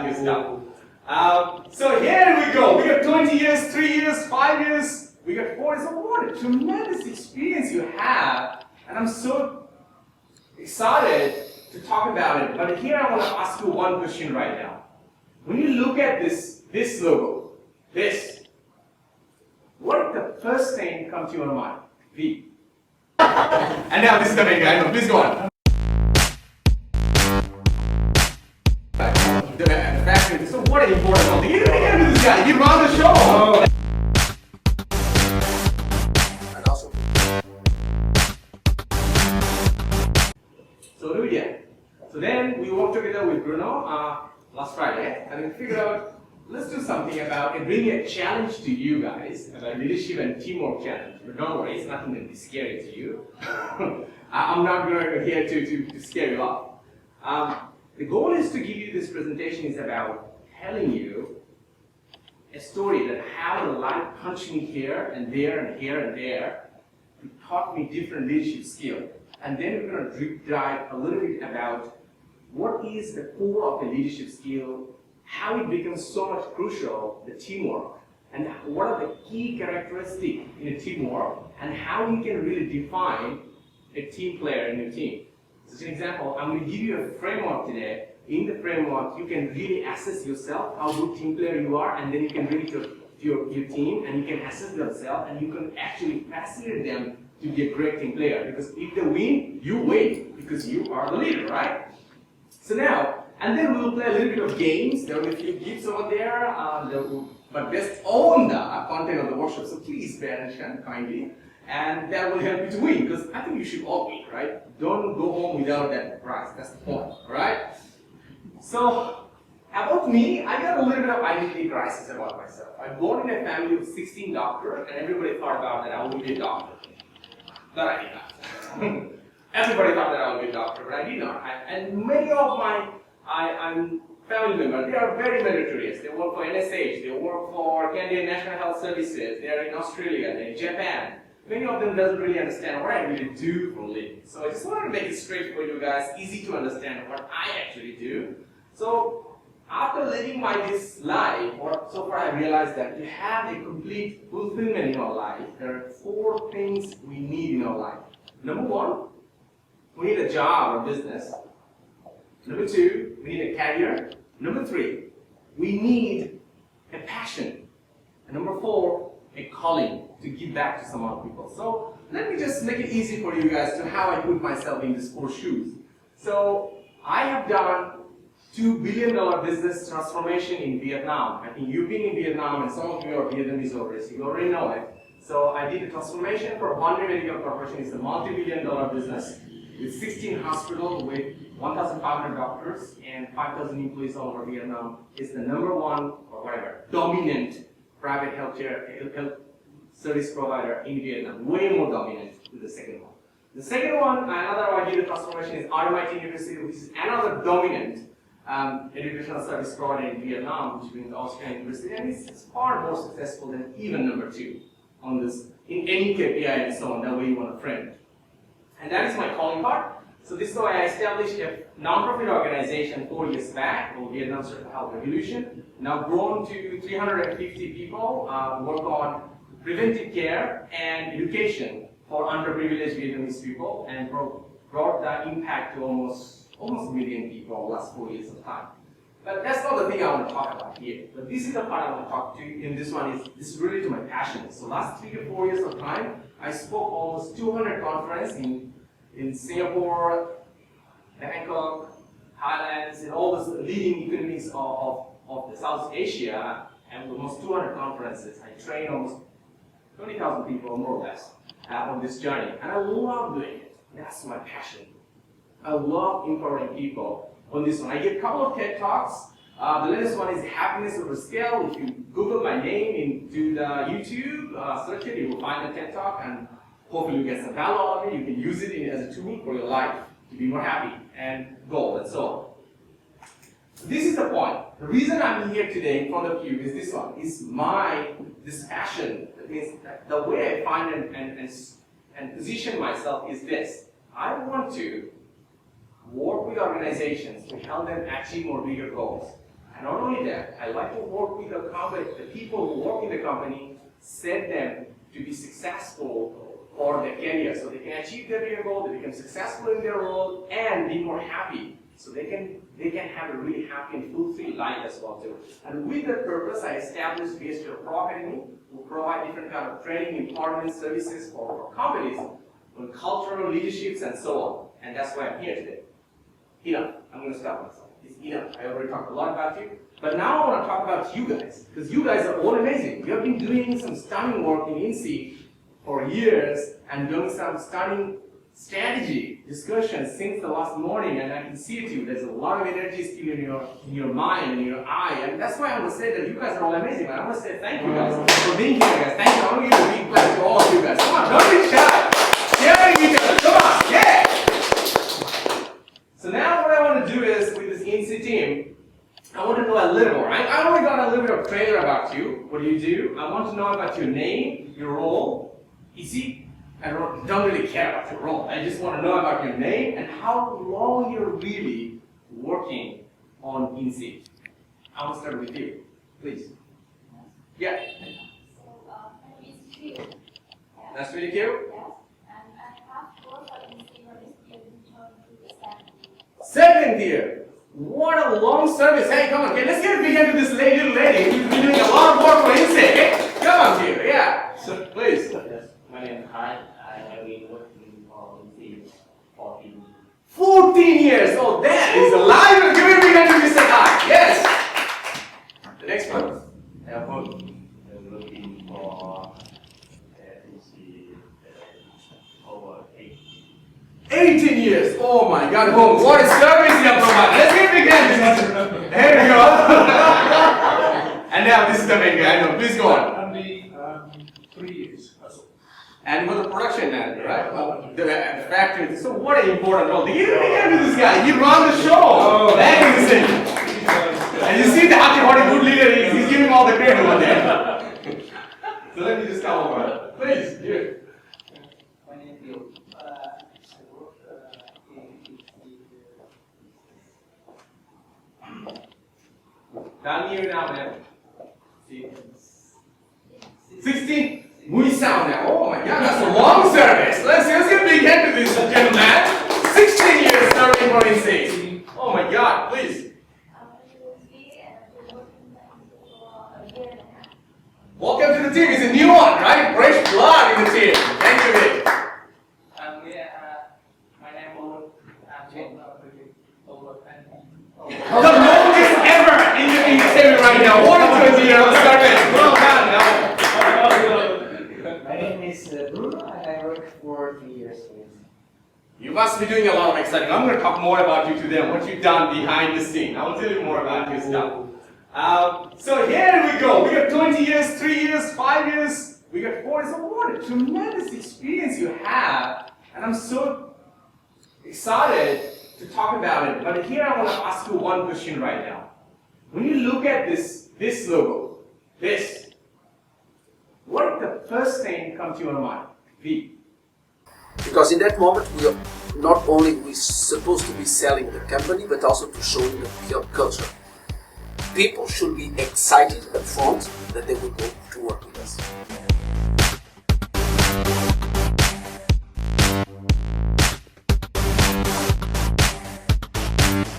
So here we go. We got 20 years, 3 years, 5 years. We got 4 years. So what a tremendous experience you have. And I'm so excited to talk about it. But here I want to ask you one question right now. When you look at this logo, what the first thing comes to your mind? V. And now this is the main guy. No, please go on. So what an important thing. You can do this guy. You run the show. And also. So do it again. So then we worked together with Bruno last Friday, and we figured out let's do something about and bring a challenge to you guys about leadership and teamwork challenge. But don't worry, it's nothing that is scary to you. I'm not going here to scare you off. The goal is to give you this presentation is about telling you a story that how the life punched me here and there and here and there. It taught me different leadership skills. And then we're going to deep dive a little bit about what is the core of the leadership skill, how it becomes so much crucial, the teamwork, and what are the key characteristics in a teamwork, and how we can really define a team player in your team. As an example, I'm going to give you a framework today. In the framework, you can really assess yourself, how good team player you are, and then you can bring it to your team, and you can assess themselves, and you can actually facilitate them to be a great team player. Because if they win, you win, because you are the leader, right? So now, and then we will play a little bit of games. There will be a few gifts over there, but based on the content of the workshop, so please pay attention kindly. And that will help you to win, because I think you should all win, right? Don't go home without that prize. That's the point, all right? So, about me, I got a little bit of identity crisis about myself. I'm born in a family of 16 doctors, and everybody thought about that I would be a doctor. But I did not. Everybody thought that I would be a doctor, but I did not. And many of my family members, they are very meritorious. They work for NSH, they work for Canadian National Health Services, they are in Australia, they're in Japan. Many of them doesn't really understand what I really do for a living. So I just wanted to make it straight for you guys, easy to understand what I actually do. So after living this life, so far I realized that to have a complete fulfillment in our life, there are 4 things we need in our life. Number 1, we need a job or business. Number 2, we need a career. Number 3, we need a passion. And number 4, a calling to give back to some other people. So let me just make it easy for you guys to how I put myself in these 4 shoes. So I have done $2 billion business transformation in Vietnam. I think you've been in Vietnam and some of you are Vietnamese already, so you already know it. So I did a transformation for One Medical Corporation. It's a multi-billion-dollar business with 16 hospitals with 1,500 doctors and 5,000 employees all over Vietnam. It's the number 1 or whatever dominant private health service provider in Vietnam, way more dominant than the second one. The second one, another one I did a transformation is RMIT University, which is another dominant educational service provider in Vietnam, which means Australian University, and it's far more successful than even number 2 on this, in any KPI and so on, that way you want to frame it. And that is my calling part. So this is why I established a non-profit organization 4 years back called Vietnam Certified Health Revolution. Now grown to 350 people, work on preventive care and education for underprivileged Vietnamese people, and brought that impact to almost a million people last 4 years of time. But that's not the thing I want to talk about here. But this is the part I want to talk to you in this one. This is really to my passion. So last 3 to 4 years of time, I spoke almost 200 conferences in Singapore, Bangkok, Thailand, and all the leading economies of the South Asia, and almost 200 conferences. I trained almost 20,000 people, more or less, on this journey. And I love doing it. That's my passion. I love empowering people on this one. I give a couple of TED Talks. The latest one is Happiness Over Scale. If you Google my name into the YouTube, search it, you will find the TED Talk, and hopefully you get some value out of it. You can use it as a tool for your life to be more happy and goal and so on. This is the point. The reason I'm here today in front of you is this one. Is this passion. That means that the way I find and position myself is this. I want to work with organizations to help them achieve more bigger goals. And not me that. I like to work with the company. The people who work in the company set them to be successful for their career, so they can achieve their career goal, they become successful in their role, and be more happy. So they can have a really happy and fulfilled life as well too. And with that purpose, I established VSHR Pro Academy, who provide different kind of training, empowerment services for companies on cultural leaderships and so on. And that's why I'm here today. Enough. I'm going to stop myself. It's enough. I already talked a lot about you. But now I want to talk about you guys, because you guys are all amazing. You have been doing some stunning work in INSEE for years and doing some stunning strategy discussions since the last morning, and I can see it you. There's a lot of energy still in your mind and in your eye, and that's why I want to say that you guys are all amazing. And I want to say thank you guys for being here, guys. Thank you. I want to give a big clap to all of you guys. Come on, don't be shy. Sharing each other. Come on, yeah. So now what I want to do is with this INSEE team, I want to know a little more. I already got a little bit of trailer about you. What do? I want to know about your name, your role. You see, I don't really care about your role. I just want to know about your name and how long you're really working on INSEE. I want to start with you, please. Yeah. So, my name is Q. Nice to meet you. Yes. And I have worked at INSEE for this year in 2007. 7th year. What a long service. Hey, come on, okay, let's get a big hand to this little lady who's been doing a lot of work for INSEE. Okay? Come on, Q. Yeah. So, please. Yes, my name is Kai. I have been working for INSEE 14 years. Oh, that is alive. Give me a big hand to Mr. Kai. Yes. The next one. I have worked looking for INSEE over 18 years. Oh my God, home. What a service you have provided. Let's give a big hand. There we go. And now this is the main guy. I know. Please go on. Only 3 years. And was a production manager, right? The factory. So what an important role. Give a big hand to this guy. He runs the show. Oh. That is it. And you see the happy good leader. He's giving all the credit over there. So let me just come over. Please. Here. My name is Bill. I work in Down here now, man. See. 16. We sound now. Oh my God, that's a long service. Let's give a big hand to this gentleman. 16 years serving for INSEE. Oh my God, please. Welcome to the team. It's a new one, right? Fresh blood in the team. Thank you, Vic. my name is I'm over 20. The longest ever in the team right now. More than 20 years of service. Well done. Now. My name is Bruno and I work for 3 years with. You must be doing a lot of exciting. I'm going to talk more about you to them, what you've done behind the scene. I will tell you more about your stuff. So here we go. We got 20 years, 3 years, 5 years. We got 4 years. So what a tremendous experience you have. And I'm so excited to talk about it. But here I want to ask you one question right now. When you look at this logo, what is the first thing that comes to your mind? V. Because in that moment, we are not only we supposed to be selling the company, but also to showing the culture. People should be excited up front that they will go to work with us.